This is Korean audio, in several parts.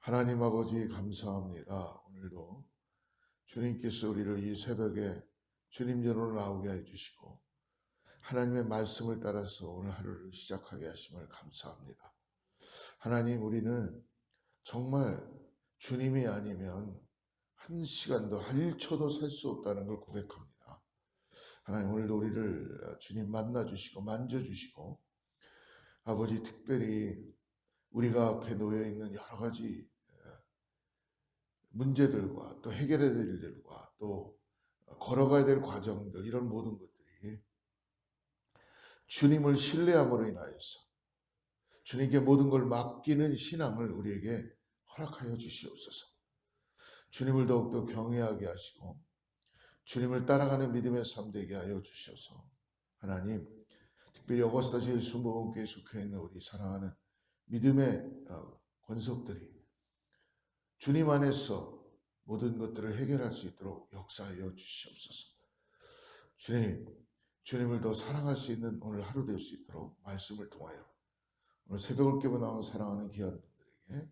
하나님 아버지 감사합니다. 오늘도 주님께서 우리를 이 새벽에 주님 전으로 나오게 해주시고 하나님의 말씀을 따라서 오늘 하루를 시작하게 하심을 감사합니다. 하나님, 우리는 정말 주님이 아니면 한 시간도 한 1초도 살 수 없다는 걸 고백합니다. 하나님, 오늘도 우리를 주님 만나주시고 만져주시고 아버지, 특별히 우리가 앞에 놓여있는 여러 가지 문제들과 또 해결해야 될 일들과 또 걸어가야 될 과정들, 이런 모든 것들이 주님을 신뢰함으로 인하여서 주님께 모든 걸 맡기는 신앙을 우리에게 허락하여 주시옵소서. 주님을 더욱더 경외하게 하시고 주님을 따라가는 믿음의 삶 되게 하여 주셔서 하나님, 특별히 어거스타 제일순복음교회에 속해 있는 우리 사랑하는 믿음의 권속들이 주님 안에서 모든 것들을 해결할 수 있도록 역사하여 주시옵소서. 주님을 더 사랑할 수 있는 오늘 하루 될 수 있도록 말씀을 통하여 오늘 새벽을 깨고 나온 사랑하는 귀한 분들에게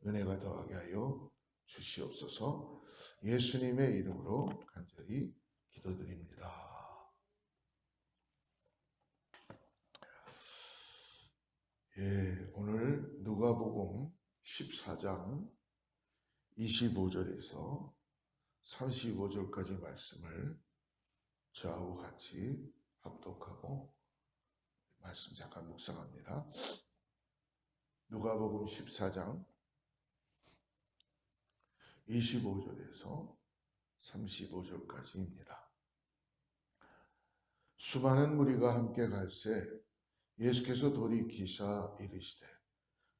은혜가 더하게 하여 주시옵소서. 예수님의 이름으로 간절히 기도드립니다. 오늘 누가복음 14장 25절에서 35절까지 말씀을 저하고 같이 합독하고 말씀 잠깐 묵상합니다. 누가복음 14장 25절에서 35절까지입니다. 수많은 무리가 함께 갈새 예수께서 돌이키사 이르시되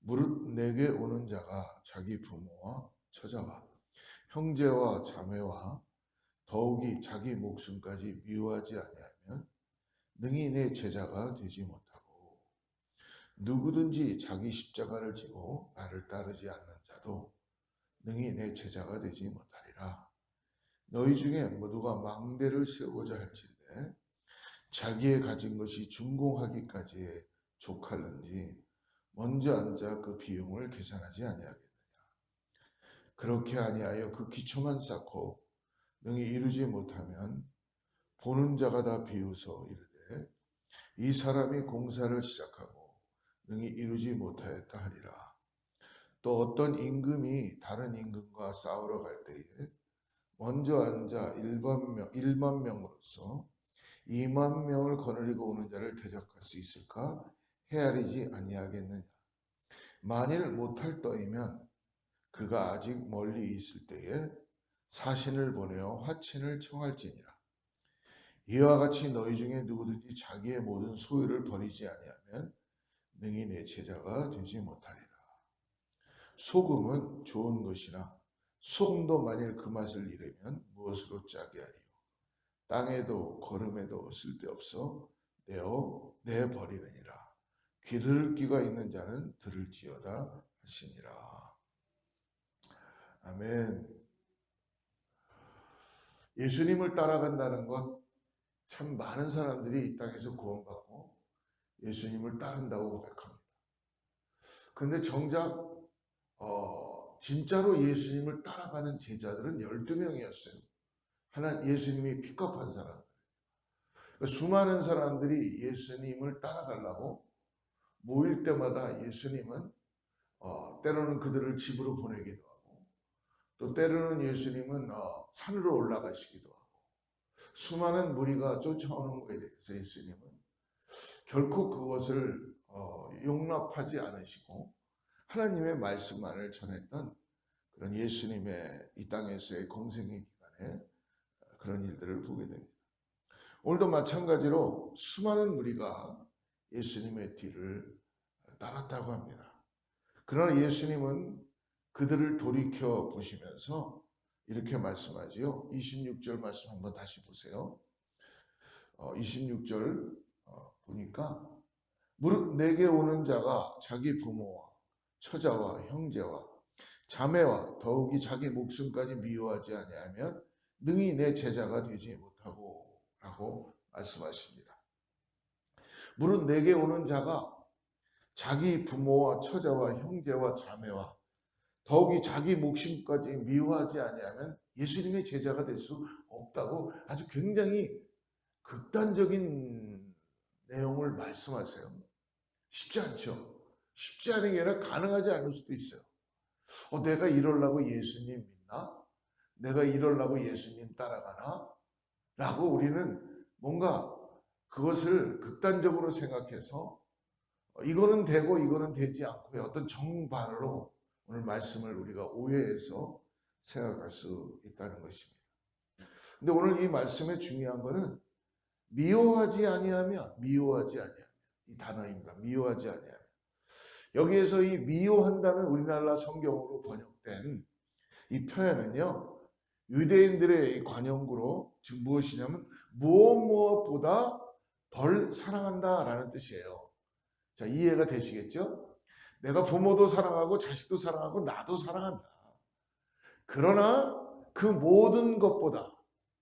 무릇 내게 오는 자가 자기 부모와 처자와 형제와 자매와 더욱이 자기 목숨까지 미워하지 아니하면 능히 내 제자가 되지 못하고 누구든지 자기 십자가를 지고 나를 따르지 않는 자도 능히 내 제자가 되지 못하리라. 너희 중에 모두가 망대를 세우고자 할진대 자기의 가진 것이 준공하기까지에 족할는지 먼저 앉아 그 비용을 계산하지 아니하겠느냐. 그렇게 아니하여 그 기초만 쌓고 능히 이루지 못하면 보는 자가 다 비웃어 이르되 이 사람이 공사를 시작하고 능히 이루지 못하였다 하리라. 또 어떤 임금이 다른 임금과 싸우러 갈 때에 먼저 앉아 1만 명으로서 2만 명을 거느리고 오는 자를 대적할 수 있을까 헤아리지 아니하겠느냐. 만일 못할 터이면 그가 아직 멀리 있을 때에 사신을 보내어 화친을 청할지니라. 이와 같이 너희 중에 누구든지 자기의 모든 소유를 버리지 아니하면 능히 내 제자가 되지 못하리라. 소금은 좋은 것이나 소금도 만일 그 맛을 잃으면 무엇으로 짜게 하리요. 땅에도 거름에도 쓸데없어 내버리느니라. 귀 들을 귀가 있는 자는 들을지어다 하시니라. 아멘. 예수님을 따라간다는 것, 참 많은 사람들이 이 땅에서 구원받고 예수님을 따른다고 고백합니다. 그런데 정작 진짜로 예수님을 따라가는 제자들은 12명이었어요. 예수님이 픽업한 사람들. 수많은 사람들이 예수님을 따라가려고 모일 때마다 예수님은 때로는 그들을 집으로 보내기도 하고 또 때로는 예수님은 산으로 올라가시기도 하고 수많은 무리가 쫓아오는 것에 대해서 예수님은 결코 그것을 용납하지 않으시고 하나님의 말씀만을 전했던 그런 예수님의 이 땅에서의 공생의 기간에 그런 일들을 보게 됩니다. 오늘도 마찬가지로 수많은 무리가 예수님의 뒤를 따랐다고 합니다. 그러나 예수님은 그들을 돌이켜 보시면서 이렇게 말씀하지요. 26절 말씀 한번 다시 보세요. 26절 보니까 무릇 내게 오는 자가 자기 부모와 처자와 형제와 자매와 더욱이 자기 목숨까지 미워하지 아니하면 능히 내 제자가 되지 못하고 라고 말씀하십니다. 무릇 내게 오는 자가 자기 부모와 처자와 형제와 자매와 더욱이 자기 목숨까지 미워하지 아니하면 예수님의 제자가 될 수 없다고 아주 굉장히 극단적인 내용을 말씀하세요. 쉽지 않죠. 쉽지 않은 게 아니라 가능하지 않을 수도 있어요. 내가 이러려고 예수님 믿나? 내가 이러려고 예수님 따라가나? 라고 우리는 뭔가 그것을 극단적으로 생각해서 이거는 되고 이거는 되지 않고 어떤 정반으로 오늘 말씀을 우리가 오해해서 생각할 수 있다는 것입니다. 근데 오늘 이 말씀의 중요한 거는 미워하지 아니하면 이 단어입니다. 미워하지 아니하면. 여기에서 이 미워한다는 우리나라 성경으로 번역된 이 표현은요. 유대인들의 관용구로 즉 무엇이냐면 무엇보다 덜 사랑한다라는 뜻이에요. 자, 이해가 되시겠죠? 내가 부모도 사랑하고 자식도 사랑하고 나도 사랑한다. 그러나 그 모든 것보다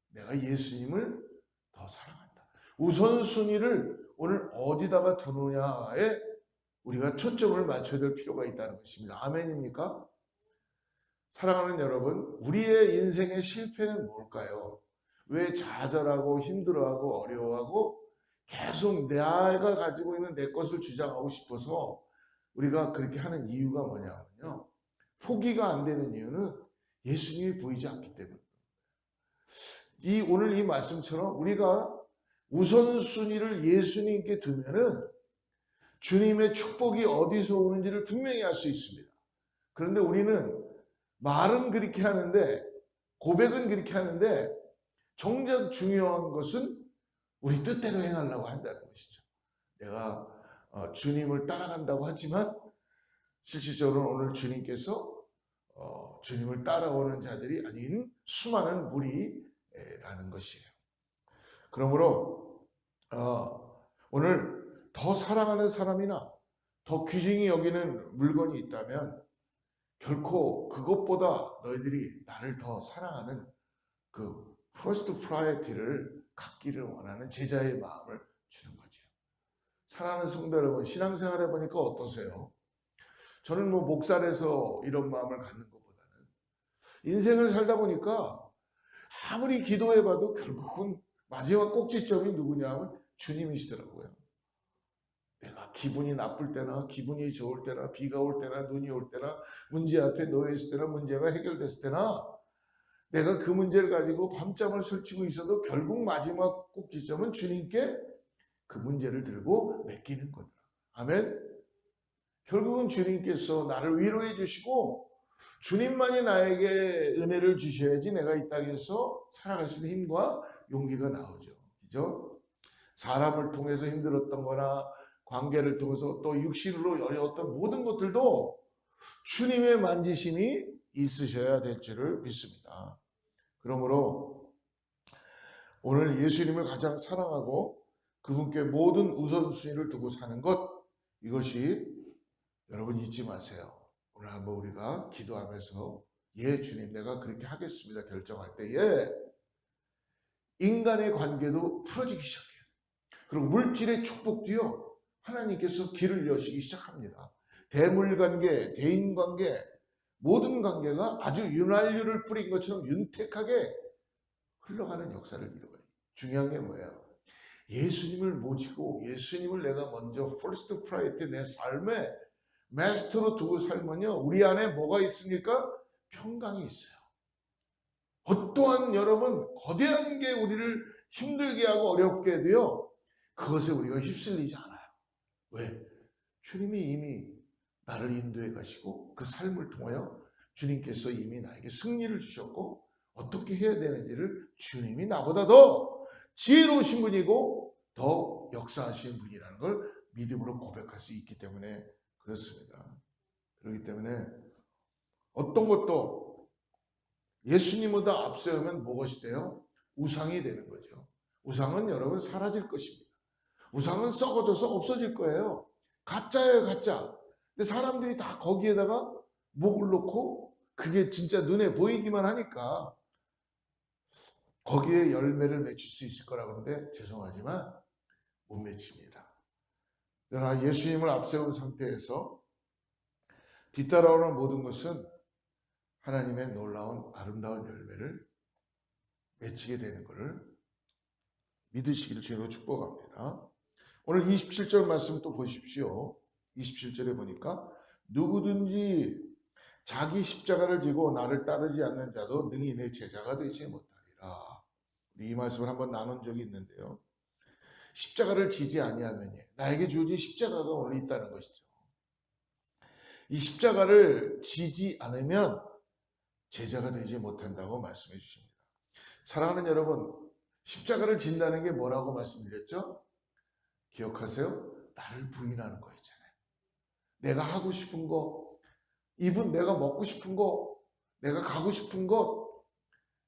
내가 예수님을 더 사랑한다. 우선순위를 오늘 어디다가 두느냐에 우리가 초점을 맞춰야 될 필요가 있다는 것입니다. 아멘입니까? 사랑하는 여러분, 우리의 인생의 실패는 뭘까요? 왜 좌절하고 힘들어하고 어려워하고 계속 내가 가지고 있는 내 것을 주장하고 싶어서 우리가 그렇게 하는 이유가 뭐냐면요. 포기가 안 되는 이유는 예수님이 보이지 않기 때문입니다. 오늘 이 말씀처럼 우리가 우선순위를 예수님께 두면은 주님의 축복이 어디서 오는지를 분명히 알 수 있습니다. 그런데 우리는 말은 그렇게 하는데, 고백은 그렇게 하는데, 정작 중요한 것은 우리 뜻대로 행하려고 한다는 것이죠. 내가 주님을 따라간다고 하지만 실질적으로 오늘 주님께서 주님을 따라오는 자들이 아닌 수많은 무리라는 것이에요. 그러므로 오늘 더 사랑하는 사람이나 더 귀중히 여기는 물건이 있다면 결코 그것보다 너희들이 나를 더 사랑하는 그 first priority를 갖기를 원하는 제자의 마음을 주는 거죠. 사랑하는 성도 여러분, 신앙생활 해보니까 어떠세요? 저는 목살에서 이런 마음을 갖는 것보다는 인생을 살다 보니까 아무리 기도해봐도 결국은 마지막 꼭지점이 누구냐면 주님이시더라고요. 내가 기분이 나쁠 때나 기분이 좋을 때나 비가 올 때나 눈이 올 때나 문제 앞에 놓여 있을 때나 문제가 해결됐을 때나 내가 그 문제를 가지고 밤잠을 설치고 있어도 결국 마지막 꼭지점은 주님께 그 문제를 들고 맡기는 거더라. 아멘. 결국은 주님께서 나를 위로해 주시고 주님만이 나에게 은혜를 주셔야지 내가 이 땅에서 살아갈 수 있는 힘과 용기가 나오죠. 그죠? 사람을 통해서 힘들었던 거나 관계를 통해서 또 육신으로 어려웠던 모든 것들도 주님의 만지심이 있으셔야 될 줄을 믿습니다. 그러므로 오늘 예수님을 가장 사랑하고 그분께 모든 우선순위를 두고 사는 것, 이것이 여러분 잊지 마세요. 오늘 한번 우리가 기도하면서 예 주님 내가 그렇게 하겠습니다 결정할 때에 인간의 관계도 풀어지기 시작해요. 그리고 물질의 축복도요 하나님께서 길을 여시기 시작합니다. 대물관계, 대인관계, 모든 관계가 아주 윤활유를 뿌린 것처럼 윤택하게 흘러가는 역사를 이루어요. 중요한 게 뭐예요? 예수님을 모시고 예수님을 내가 먼저 first priority 내 삶에 마스터로 두고 살면요 우리 안에 뭐가 있습니까? 평강이 있어요. 어떠한 여러분 거대한 게 우리를 힘들게 하고 어렵게 해도요 그것에 우리가 휩쓸리지 않아요. 왜? 주님이 이미 나를 인도해 가시고 그 삶을 통하여 주님께서 이미 나에게 승리를 주셨고 어떻게 해야 되는지를 주님이 나보다 더 지혜로우신 분이고 더 역사하신 분이라는 걸 믿음으로 고백할 수 있기 때문에 그렇습니다. 그렇기 때문에 어떤 것도 예수님보다 앞세우면 무엇이 돼요? 우상이 되는 거죠. 우상은 여러분 사라질 것입니다. 우상은 썩어져서 없어질 거예요. 가짜예요, 가짜. 근데 사람들이 다 거기에다가 목을 놓고 그게 진짜 눈에 보이기만 하니까 거기에 열매를 맺힐 수 있을 거라 그러는데 죄송하지만 못 맺힙니다. 그러나 예수님을 앞세운 상태에서 뒤따라오는 모든 것은 하나님의 놀라운 아름다운 열매를 맺히게 되는 것을 믿으시기를 주로 축복합니다. 오늘 27절 말씀 또 보십시오. 27절에 보니까 누구든지 자기 십자가를 지고 나를 따르지 않는 자도 능히 내 제자가 되지 못하리라. 이 말씀을 한번 나눈 적이 있는데요. 십자가를 지지 아니하면 나에게 주어진 십자가가 오늘 있다는 것이죠. 이 십자가를 지지 않으면 제자가 되지 못한다고 말씀해 주십니다. 사랑하는 여러분, 십자가를 진다는 게 뭐라고 말씀드렸죠? 기억하세요? 나를 부인하는 거 있잖아요. 내가 하고 싶은 거, 이분 내가 먹고 싶은 거, 내가 가고 싶은 것,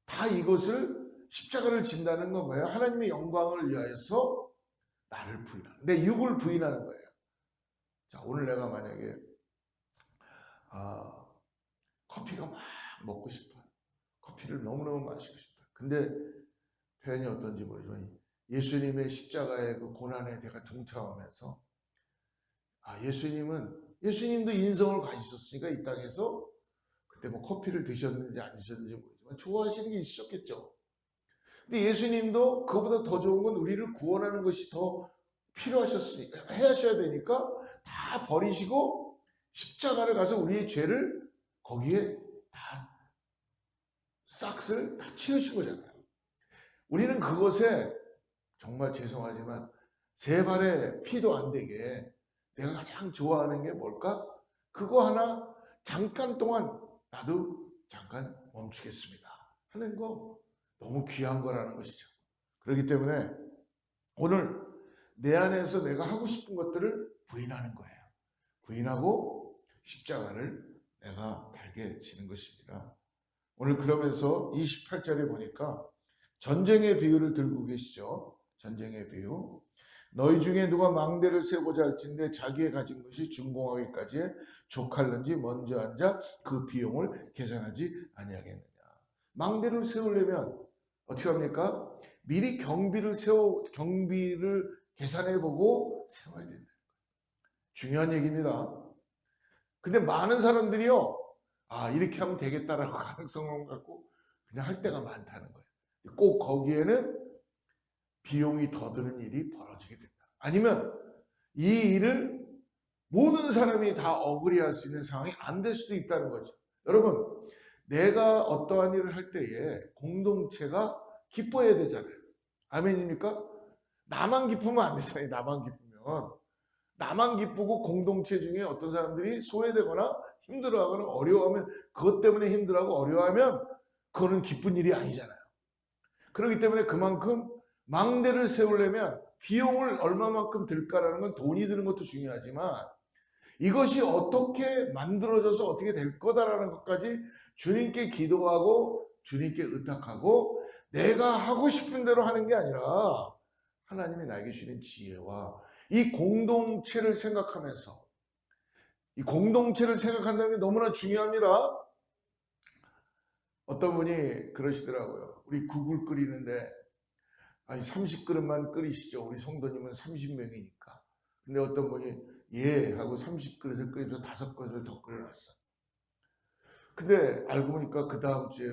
다 이것을 십자가를 진다는 건 뭐예요? 하나님의 영광을 위하여서 나를 부인하는, 내 육을 부인하는 거예요. 자, 오늘 내가 만약에 커피가 막 먹고 싶어요. 커피를 너무너무 마시고 싶어요. 근데 표현이 어떤지 모르지만 예수님의 십자가의 그 고난에 내가 동참하면서 예수님도 인성을 가지셨으니까 이 땅에서 그때 뭐 커피를 드셨는지 안 드셨는지 모르지만 좋아하시는 게 있으셨겠죠. 근데 예수님도 그보다 더 좋은 건 우리를 구원하는 것이 더 필요하셨으니까 하셔야 되니까 다 버리시고 십자가를 가서 우리의 죄를 거기에 다 싹을 다 치우신 거잖아요. 우리는 그것에 정말 죄송하지만 세 발의 피도 안 되게 내가 가장 좋아하는 게 뭘까? 그거 하나 잠깐 동안 나도 잠깐 멈추겠습니다 하는 거 너무 귀한 거라는 것이죠. 그렇기 때문에 오늘 내 안에서 내가 하고 싶은 것들을 부인하는 거예요. 부인하고 십자가를 내가 달게 지는 것입니다. 오늘 그러면서 28절에 보니까 전쟁의 비유를 들고 계시죠. 전쟁의 비유. 너희 중에 누가 망대를 세우고자 할진대 자기의 가진 것이 준공하기까지 족할는지 먼저 앉아 그 비용을 계산하지 아니하겠느냐. 망대를 세우려면 어떻게 합니까? 미리 경비를 계산해보고 세워야 된다. 중요한 얘기입니다. 근데 많은 사람들이요, 이렇게 하면 되겠다라고 가능성을 갖고 그냥 할 때가 많다는 거예요. 꼭 거기에는 비용이 더 드는 일이 벌어지게 된다. 아니면 이 일을 모든 사람이 다 어그리할 수 있는 상황이 안 될 수도 있다는 거죠. 여러분, 내가 어떠한 일을 할 때에 공동체가 기뻐해야 되잖아요. 아멘입니까? 나만 기쁘면 안 되잖아요. 나만 기쁘면. 나만 기쁘고 공동체 중에 어떤 사람들이 소외되거나 힘들어하거나 어려워하면 그것 때문에 힘들어하고 어려워하면 그거는 기쁜 일이 아니잖아요. 그렇기 때문에 그만큼 망대를 세우려면 비용을 얼마만큼 들까라는 건 돈이 드는 것도 중요하지만 이것이 어떻게 만들어져서 어떻게 될 거다라는 것까지 주님께 기도하고 주님께 의탁하고 내가 하고 싶은 대로 하는 게 아니라 하나님이 나에게 주신 지혜와 이 공동체를 생각하면서 이 공동체를 생각한다는 게 너무나 중요합니다. 어떤 분이 그러시더라고요. 우리 국을 끓이는데 30그릇만 끓이시죠. 우리 성도님은 30명이니까. 근데 어떤 분이 예 하고 30그릇을 끓여서 5그릇을 더 끓여놨어요. 근데 알고 보니까 그 다음 주에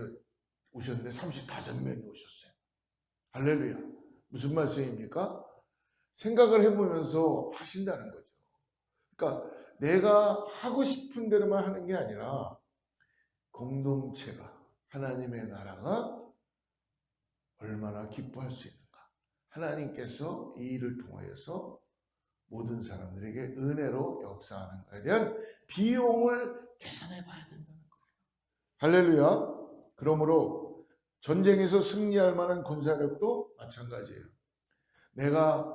오셨는데 35명이 오셨어요. 할렐루야. 무슨 말씀입니까? 생각을 해보면서 하신다는 거죠. 그러니까 내가 하고 싶은 대로만 하는 게 아니라 공동체가 하나님의 나라가 얼마나 기뻐할 수 있는가. 하나님께서 이 일을 통하여서 모든 사람들에게 은혜로 역사하는 것에 대한 비용을 계산해 봐야 된다는 거예요. 할렐루야. 그러므로 전쟁에서 승리할 만한 군사력도 마찬가지예요. 내가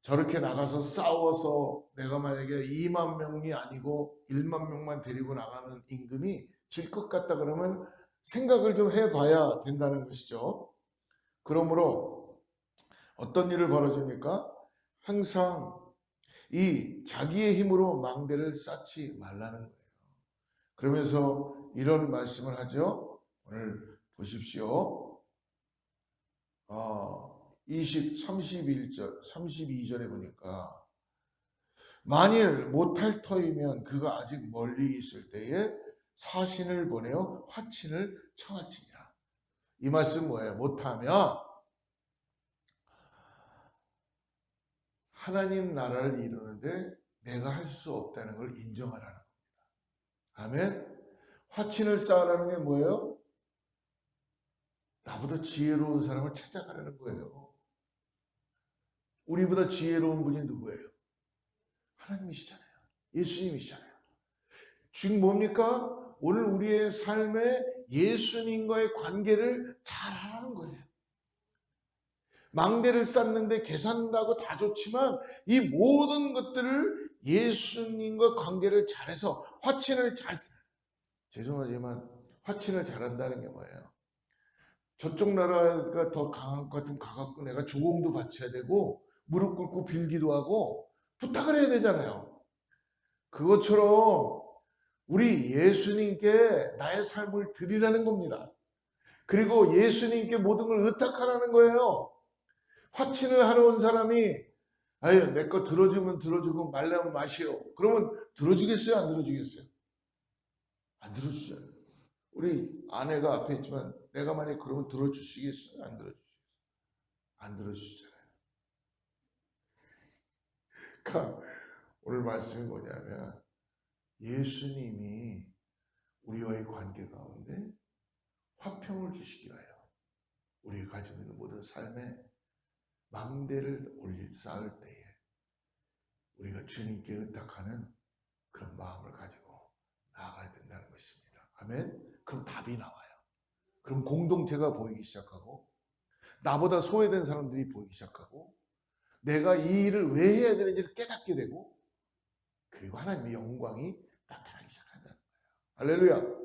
저렇게 나가서 싸워서 내가 만약에 2만 명이 아니고 1만 명만 데리고 나가는 임금이 질 것 같다 그러면 생각을 좀 해봐야 된다는 것이죠. 그러므로 어떤 일을 벌어집니까? 항상 이 자기의 힘으로 망대를 쌓지 말라는 거예요. 그러면서 이런 말씀을 하죠. 오늘 보십시오. 32절에 보니까 만일 못할 터이면 그가 아직 멀리 있을 때에 사신을 보내어 화친을 청할지니라. 이 말씀 뭐예요? 못하면 하나님 나라를 이루는데 내가 할 수 없다는 걸 인정하라는 겁니다. 아멘. 화친을 쌓으라는 게 뭐예요? 나보다 지혜로운 사람을 찾아가라는 거예요. 우리보다 지혜로운 분이 누구예요? 하나님이시잖아요. 예수님이시잖아요. 지금 뭡니까? 오늘 우리의 삶에 예수님과의 관계를 잘하는 거예요. 망대를 쌓는데 계산한다고 다 좋지만 이 모든 것들을 예수님과 관계를 잘해서 죄송하지만 화친을 잘한다는 게 뭐예요? 저쪽 나라가 더 강한 것 같으면 가갖고 내가 조공도 바쳐야 되고 무릎 꿇고 빌기도 하고 부탁을 해야 되잖아요. 그것처럼 우리 예수님께 나의 삶을 드리라는 겁니다. 그리고 예수님께 모든 걸 의탁하라는 거예요. 화친을 하러 온 사람이 아유 내 거 들어주면 들어주고 말려면 마시오. 그러면 들어주겠어요? 안 들어주겠어요? 안 들어주잖아요. 우리 아내가 앞에 있지만 내가 만약에 그러면 들어주시겠어요? 안 들어주시겠어요? 안 들어주시잖아요. 그러니까 오늘 말씀이 뭐냐면 예수님이 우리와의 관계 가운데 화평을 주시기 위하여 우리가 가지고 있는 모든 삶에 망대를 쌓을 때에 우리가 주님께 의탁하는 그런 마음을 가지고 나아가야 된다는 것입니다. 아멘? 그럼 답이 나와요. 그럼 공동체가 보이기 시작하고 나보다 소외된 사람들이 보이기 시작하고 내가 이 일을 왜 해야 되는지를 깨닫게 되고 그리고 하나님의 영광이 나타나기 시작한다는 거예요. 할렐루야.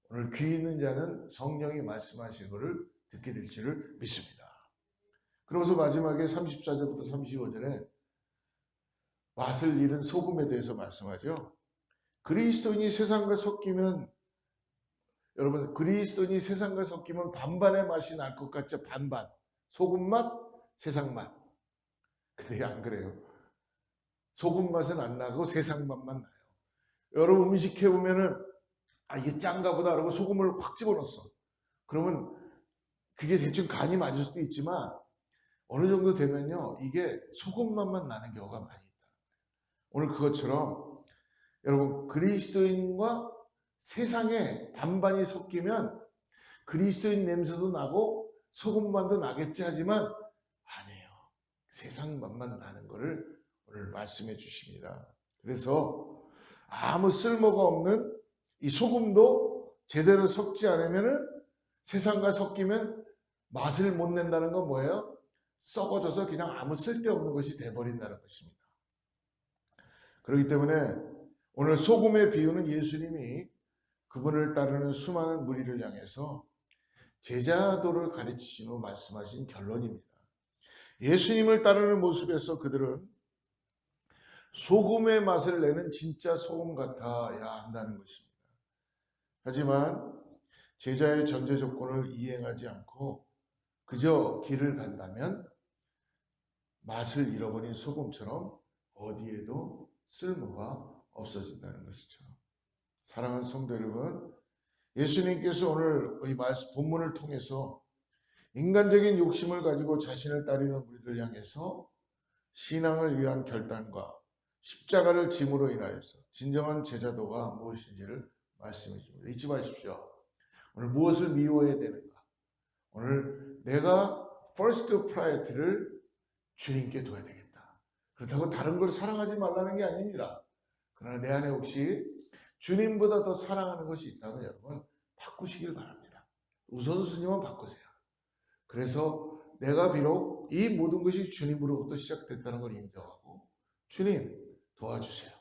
오늘 귀 있는 자는 성령이 말씀하신 것을 듣게 될 줄을 믿습니다. 그러면서 마지막에 34절부터 35절에 맛을 잃은 소금에 대해서 말씀하죠. 그리스도인이 세상과 섞이면 여러분 그리스도인이 세상과 섞이면 반반의 맛이 날 것 같죠. 반반. 소금 맛, 세상 맛. 근데 안 그래요. 소금 맛은 안 나고 세상 맛만 나요. 여러분 음식 해보면은 아 이게 짠가 보다 그러고 소금을 확 집어넣었어. 그러면 그게 대충 간이 맞을 수도 있지만 어느 정도 되면요 이게 소금 맛만 나는 경우가 많이 있다. 오늘 그것처럼 여러분 그리스도인과 세상에 반반이 섞이면 그리스도인 냄새도 나고 소금 맛도 나겠지 하지만 아니에요. 세상 맛만 나는 것을 오늘 말씀해 주십니다. 그래서 아무 쓸모가 없는 이 소금도 제대로 섞지 않으면은 세상과 섞이면 맛을 못 낸다는 건 뭐예요? 썩어져서 그냥 아무 쓸데없는 것이 돼버린다는 것입니다. 그렇기 때문에 오늘 소금의 비유는 예수님이 그분을 따르는 수많은 무리를 향해서 제자도를 가르치신 후 말씀하신 결론입니다. 예수님을 따르는 모습에서 그들은 소금의 맛을 내는 진짜 소금 같아야 한다는 것입니다. 하지만 제자의 전제 조건을 이행하지 않고 그저 길을 간다면 맛을 잃어버린 소금처럼 어디에도 쓸모가 없어진다는 것이죠. 사랑하는 성도 여러분, 예수님께서 오늘 이 말씀 본문을 통해서 인간적인 욕심을 가지고 자신을 따르는 우리들 향해서 신앙을 위한 결단과 십자가를 짐으로 인하여서 진정한 제자도가 무엇인지를 말씀해 줍니다. 잊지 마십시오. 오늘 무엇을 미워해야 되는가? 오늘 내가 first priority를 주님께 둬야 되겠다. 그렇다고 다른 걸 사랑하지 말라는 게 아닙니다. 그러나 내 안에 혹시 주님보다 더 사랑하는 것이 있다면 여러분 바꾸시길 바랍니다. 우선순위만 바꾸세요. 그래서 내가 비록 이 모든 것이 주님으로부터 시작됐다는 걸 인정하고 주님 도와주세요.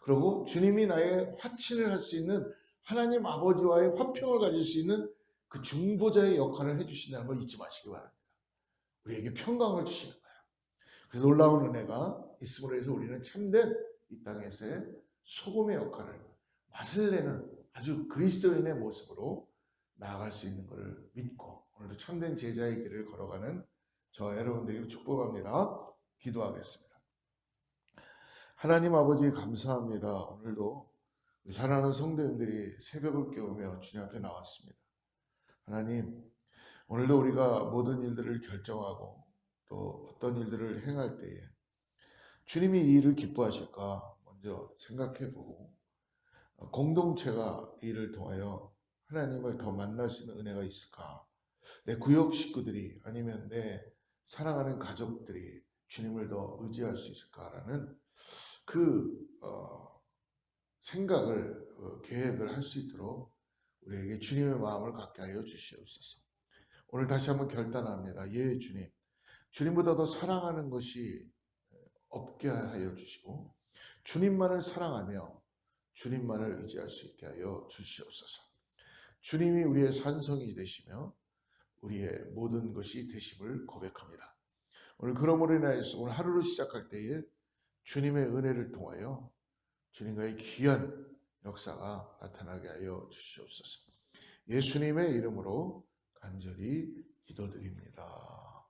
그리고 주님이 나의 화친을 할 수 있는 하나님 아버지와의 화평을 가질 수 있는 그 중보자의 역할을 해주신다는 걸 잊지 마시기 바랍니다. 우리에게 평강을 주시는 거예요. 그래서 놀라운 은혜가 있음으로 해서 우리는 참된 이 땅에서의 소금의 역할을 맛을 내는 아주 그리스도인의 모습으로 나아갈 수 있는 것을 믿고 오늘도 참된 제자의 길을 걸어가는 저 여러분들에게 축복합니다. 기도하겠습니다. 하나님 아버지 감사합니다. 오늘도 우리 사랑하는 성도님들이 새벽을 깨우며 주님 앞에 나왔습니다. 하나님, 오늘도 우리가 모든 일들을 결정하고 또 어떤 일들을 행할 때에 주님이 이 일을 기뻐하실까 먼저 생각해보고, 공동체가 이 일을 통하여 하나님을 더 만날 수 있는 은혜가 있을까, 내 구역 식구들이 아니면 내 사랑하는 가족들이 주님을 더 의지할 수 있을까라는 그 생각을 계획을 할 수 있도록 우리에게 주님의 마음을 갖게 하여 주시옵소서. 오늘 다시 한번 결단합니다. 예, 주님. 주님보다 더 사랑하는 것이 없게 하여 주시고 주님만을 사랑하며 주님만을 의지할 수 있게 하여 주시옵소서. 주님이 우리의 산성이 되시며 우리의 모든 것이 되심을 고백합니다. 오늘 그러므로 인하여서 오늘 하루를 시작할 때에 주님의 은혜를 통하여 주님과의 귀한 역사가 나타나게 하여 주시옵소서. 예수님의 이름으로 간절히 기도드립니다.